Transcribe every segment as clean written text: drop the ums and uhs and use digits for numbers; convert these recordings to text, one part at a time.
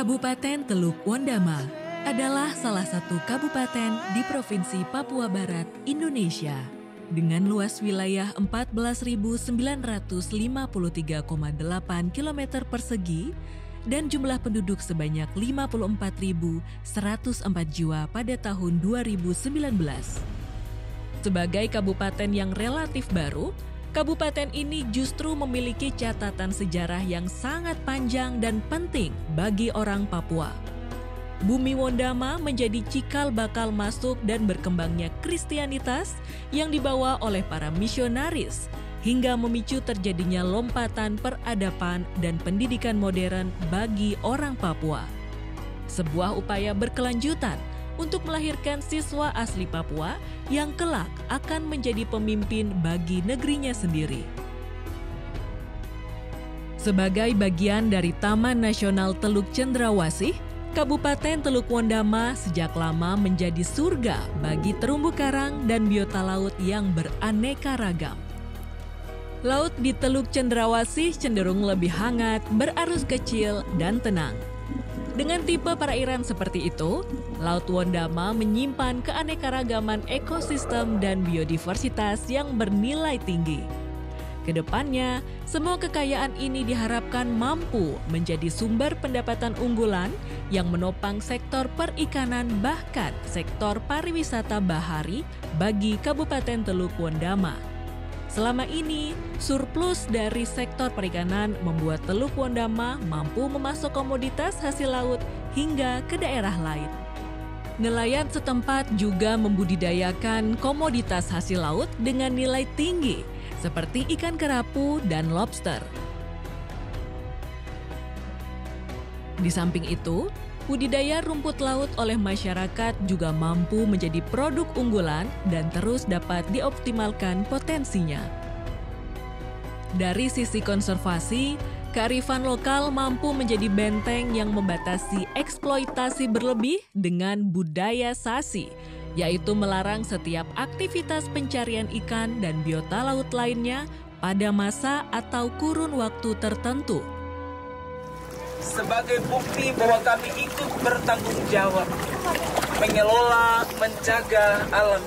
Kabupaten Teluk Wondama adalah salah satu kabupaten di Provinsi Papua Barat, Indonesia. Dengan luas wilayah 14.953,8 km persegi dan jumlah penduduk sebanyak 54.104 jiwa pada tahun 2019. Sebagai kabupaten yang relatif baru, kabupaten ini justru memiliki catatan sejarah yang sangat panjang dan penting bagi orang Papua. Bumi Wondama menjadi cikal bakal masuk dan berkembangnya Kristianitas yang dibawa oleh para misionaris, hingga memicu terjadinya lompatan peradaban dan pendidikan modern bagi orang Papua. Sebuah upaya berkelanjutan untuk melahirkan siswa asli Papua yang kelak akan menjadi pemimpin bagi negerinya sendiri. Sebagai bagian dari Taman Nasional Teluk Cendrawasih, Kabupaten Teluk Wondama sejak lama menjadi surga bagi terumbu karang dan biota laut yang beraneka ragam. Laut di Teluk Cendrawasih cenderung lebih hangat, berarus kecil, dan tenang. Dengan tipe perairan seperti itu, Laut Wondama menyimpan keanekaragaman ekosistem dan biodiversitas yang bernilai tinggi. Kedepannya, semua kekayaan ini diharapkan mampu menjadi sumber pendapatan unggulan yang menopang sektor perikanan bahkan sektor pariwisata bahari bagi Kabupaten Teluk Wondama. Selama ini, surplus dari sektor perikanan membuat Teluk Wondama mampu memasok komoditas hasil laut hingga ke daerah lain. Nelayan setempat juga membudidayakan komoditas hasil laut dengan nilai tinggi, seperti ikan kerapu dan lobster. Di samping itu, budidaya rumput laut oleh masyarakat juga mampu menjadi produk unggulan dan terus dapat dioptimalkan potensinya. Dari sisi konservasi, kearifan lokal mampu menjadi benteng yang membatasi eksploitasi berlebih dengan budaya sasi, yaitu melarang setiap aktivitas pencarian ikan dan biota laut lainnya pada masa atau kurun waktu tertentu. Sebagai bukti bahwa kami ikut bertanggung jawab mengelola, menjaga alam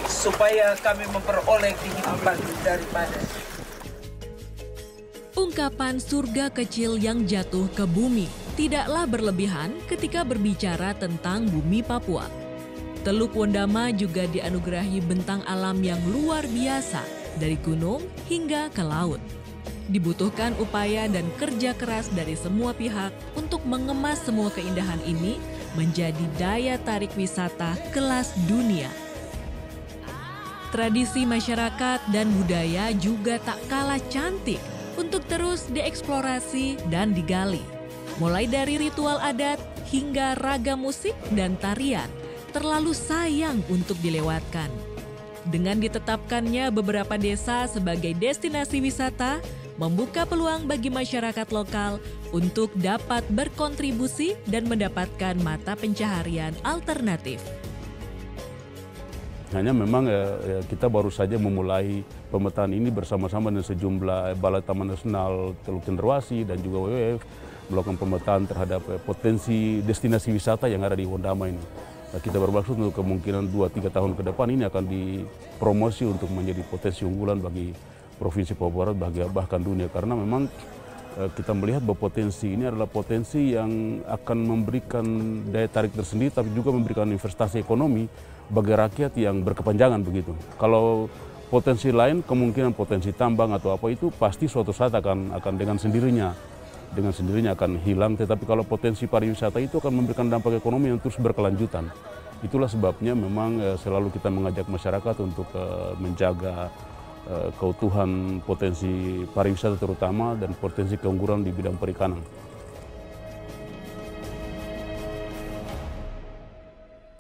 supaya kami memperoleh kehidupan daripada. Ungkapan surga kecil yang jatuh ke bumi tidaklah berlebihan ketika berbicara tentang bumi Papua. Teluk Wondama juga dianugerahi bentang alam yang luar biasa dari gunung hingga ke laut. Dibutuhkan upaya dan kerja keras dari semua pihak untuk mengemas semua keindahan ini menjadi daya tarik wisata kelas dunia. Tradisi masyarakat dan budaya juga tak kalah cantik untuk terus dieksplorasi dan digali. Mulai dari ritual adat hingga ragam musik dan tarian, terlalu sayang untuk dilewatkan. Dengan ditetapkannya beberapa desa sebagai destinasi wisata, membuka peluang bagi masyarakat lokal untuk dapat berkontribusi dan mendapatkan mata pencaharian alternatif. Hanya memang kita baru saja memulai pemetaan ini bersama-sama dengan sejumlah Balai Taman Nasional Teluk Cendrawasih dan juga WWF melakukan pemetaan terhadap potensi destinasi wisata yang ada di Wondama ini. Kita bermaksud untuk kemungkinan 2-3 tahun ke depan ini akan dipromosi untuk menjadi potensi unggulan bagi Provinsi Papua Barat, bahkan dunia, karena memang kita melihat bahwa potensi ini adalah potensi yang akan memberikan daya tarik tersendiri, tapi juga memberikan investasi ekonomi bagi rakyat yang berkepanjangan begitu. Kalau potensi lain, kemungkinan potensi tambang atau apa itu pasti suatu saat akan dengan sendirinya akan hilang. Tetapi kalau potensi pariwisata itu akan memberikan dampak ekonomi yang terus berkelanjutan. Itulah sebabnya memang selalu kita mengajak masyarakat untuk menjaga keutuhan potensi pariwisata terutama dan potensi keunggulan di bidang perikanan.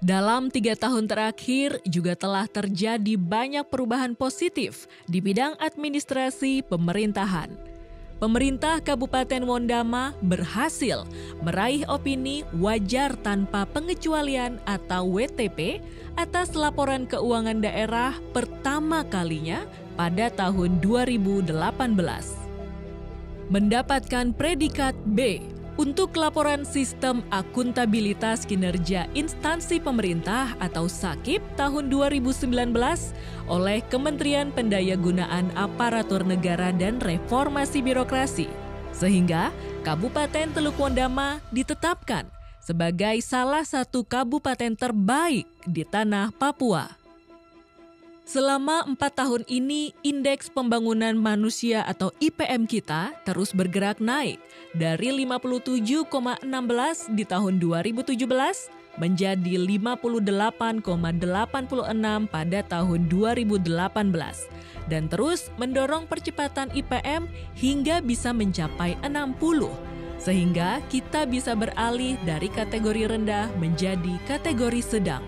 Dalam 3 tahun terakhir juga telah terjadi banyak perubahan positif di bidang administrasi pemerintahan. Pemerintah Kabupaten Wondama berhasil meraih opini wajar tanpa pengecualian atau WTP atas laporan keuangan daerah pertama kalinya pada tahun 2018. Mendapatkan predikat B Untuk laporan Sistem Akuntabilitas Kinerja Instansi Pemerintah atau SAKIP tahun 2019 oleh Kementerian Pendayagunaan Aparatur Negara dan Reformasi Birokrasi, sehingga Kabupaten Teluk Wondama ditetapkan sebagai salah satu kabupaten terbaik di tanah Papua. Selama 4 tahun ini, Indeks Pembangunan Manusia atau IPM kita terus bergerak naik dari 57,16 di tahun 2017 menjadi 58,86 pada tahun 2018 dan terus mendorong percepatan IPM hingga bisa mencapai 60, sehingga kita bisa beralih dari kategori rendah menjadi kategori sedang.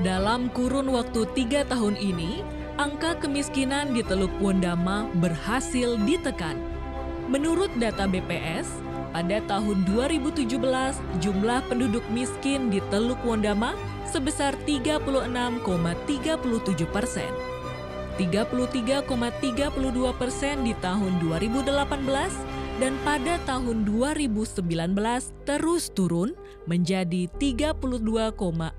Dalam kurun waktu 3 tahun ini, angka kemiskinan di Teluk Wondama berhasil ditekan. Menurut data BPS, pada tahun 2017 jumlah penduduk miskin di Teluk Wondama sebesar 36,37%, 33,32% di tahun 2018, dan pada tahun 2019 terus turun menjadi 32,42%.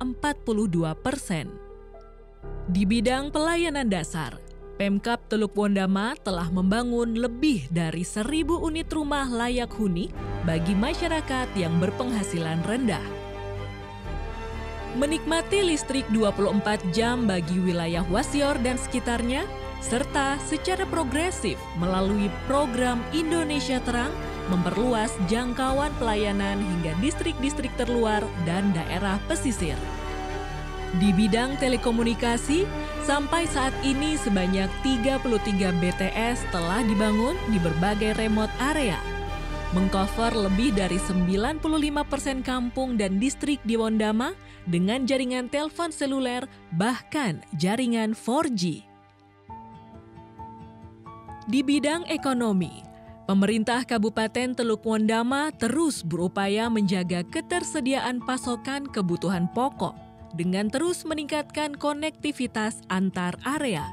Di bidang pelayanan dasar, Pemkab Teluk Wondama telah membangun lebih dari 1.000 unit rumah layak huni bagi masyarakat yang berpenghasilan rendah. Menikmati listrik 24 jam bagi wilayah Wasior dan sekitarnya, serta secara progresif melalui program Indonesia Terang memperluas jangkauan pelayanan hingga distrik-distrik terluar dan daerah pesisir. Di bidang telekomunikasi, sampai saat ini sebanyak 33 BTS telah dibangun di berbagai remote area, mengcover lebih dari 95% kampung dan distrik di Wondama dengan jaringan telepon seluler bahkan jaringan 4G. Di bidang ekonomi, pemerintah Kabupaten Teluk Wondama terus berupaya menjaga ketersediaan pasokan kebutuhan pokok dengan terus meningkatkan konektivitas antar area.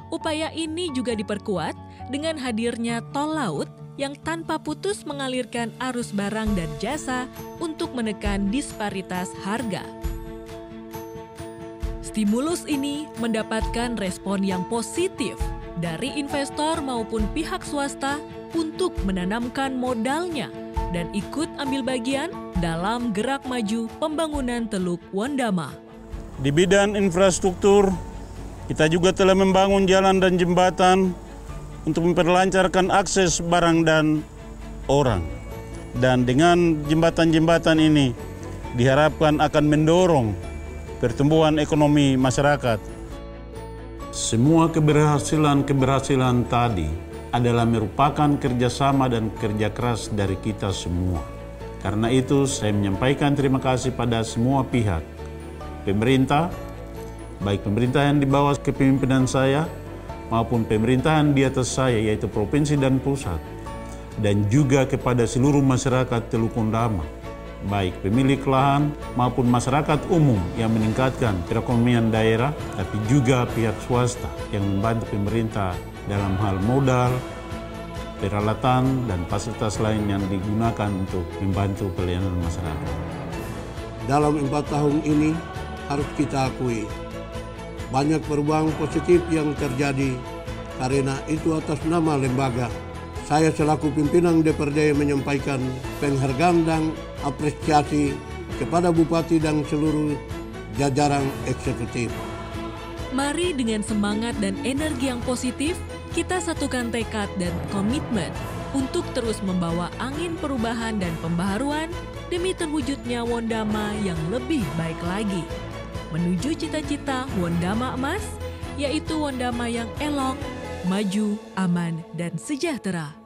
Upaya ini juga diperkuat dengan hadirnya tol laut yang tanpa putus mengalirkan arus barang dan jasa untuk menekan disparitas harga. Stimulus ini mendapatkan respon yang positif dari investor maupun pihak swasta untuk menanamkan modalnya dan ikut ambil bagian dalam gerak maju pembangunan Teluk Wondama. Di bidang infrastruktur, kita juga telah membangun jalan dan jembatan untuk memperlancarkan akses barang dan orang. Dan dengan jembatan-jembatan ini diharapkan akan mendorong pertumbuhan ekonomi masyarakat. Semua keberhasilan tadi adalah merupakan kerjasama dan kerja keras dari kita semua. Karena itu saya menyampaikan terima kasih pada semua pihak. Pemerintah, baik pemerintahan di bawah kepemimpinan saya maupun pemerintahan di atas saya yaitu provinsi dan pusat. Dan juga kepada seluruh masyarakat Teluk Wondama, baik pemilik lahan maupun masyarakat umum yang meningkatkan perekonomian daerah, tapi juga pihak swasta yang membantu pemerintah dalam hal modal, peralatan, dan fasilitas lain yang digunakan untuk membantu pelayanan masyarakat. Dalam 4 tahun ini harus kita akui, banyak perubahan positif yang terjadi karena itu atas nama lembaga. Saya selaku pimpinan DPRD menyampaikan penghargaan dan apresiasi kepada Bupati dan seluruh jajaran eksekutif. Mari dengan semangat dan energi yang positif, kita satukan tekad dan komitmen untuk terus membawa angin perubahan dan pembaharuan demi terwujudnya Wondama yang lebih baik lagi. Menuju cita-cita Wondama Emas, yaitu Wondama yang elok, maju, aman, dan sejahtera.